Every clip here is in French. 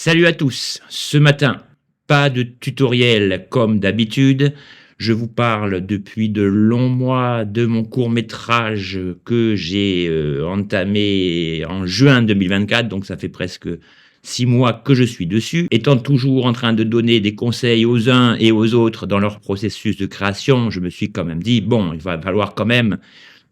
Salut à tous, ce matin, pas de tutoriel comme d'habitude. Je vous parle depuis de longs mois de mon court-métrage que j'ai entamé en juin 2024, donc ça fait presque 6 mois que je suis dessus. Étant toujours en train de donner des conseils aux uns et aux autres dans leur processus de création, je me suis quand même dit, bon, il va falloir quand même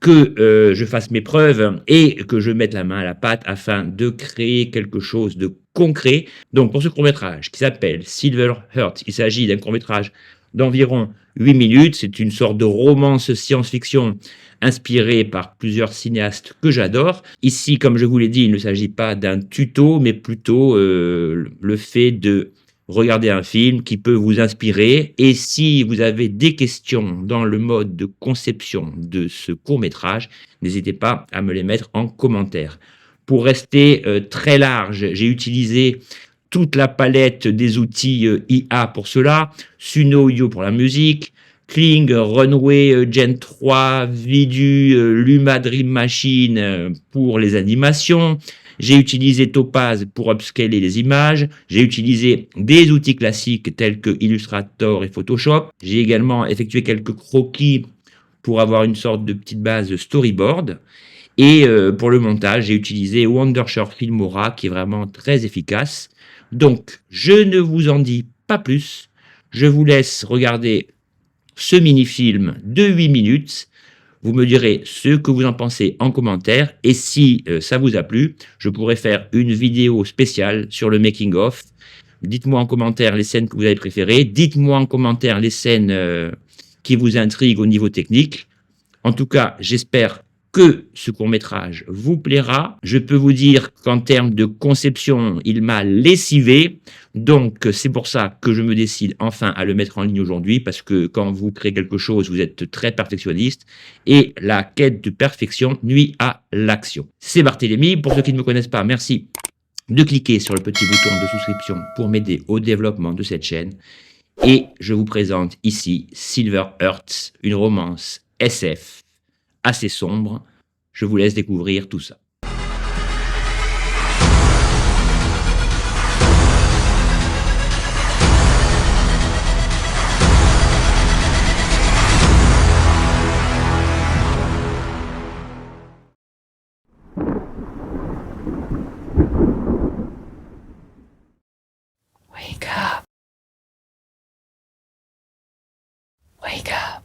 que je fasse mes preuves et que je mette la main à la pâte afin de créer quelque chose de concret. Donc pour ce court-métrage qui s'appelle Silver Heart, il s'agit d'un court-métrage d'environ 8 minutes. C'est une sorte de romance science-fiction inspirée par plusieurs cinéastes que j'adore. Ici, comme je vous l'ai dit, il ne s'agit pas d'un tuto, mais plutôt le fait de regardez un film qui peut vous inspirer. Et si vous avez des questions dans le mode de conception de ce court-métrage, n'hésitez pas à me les mettre en commentaire. Pour rester très large, j'ai utilisé toute la palette des outils IA pour cela, Suno.io pour la musique, Kling, Runway, Gen 3, Vidu, Luma Dream Machine pour les animations. J'ai utilisé Topaz pour upscaler les images. J'ai utilisé des outils classiques tels que Illustrator et Photoshop. J'ai également effectué quelques croquis pour avoir une sorte de petite base storyboard. Et pour le montage, j'ai utilisé Wondershare Filmora qui est vraiment très efficace. Donc, je ne vous en dis pas plus. Je vous laisse regarder ce mini-film de 8 minutes. Vous me direz ce que vous en pensez en commentaire. Et si ça vous a plu, je pourrais faire une vidéo spéciale sur le making-of. Dites-moi en commentaire les scènes que vous avez préférées. Dites-moi en commentaire les scènes qui vous intriguent au niveau technique. En tout cas, j'espère que ce court-métrage vous plaira. Je peux vous dire qu'en termes de conception, il m'a lessivé. Donc, c'est pour ça que je me décide enfin à le mettre en ligne aujourd'hui, parce que quand vous créez quelque chose, vous êtes très perfectionniste et la quête de perfection nuit à l'action. C'est Barthélémy. Pour ceux qui ne me connaissent pas, merci de cliquer sur le petit bouton de souscription pour m'aider au développement de cette chaîne. Et je vous présente ici Silver Heart, une romance SF assez sombre. Je vous laisse découvrir tout ça. Wake up. Wake up.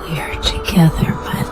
We are together, my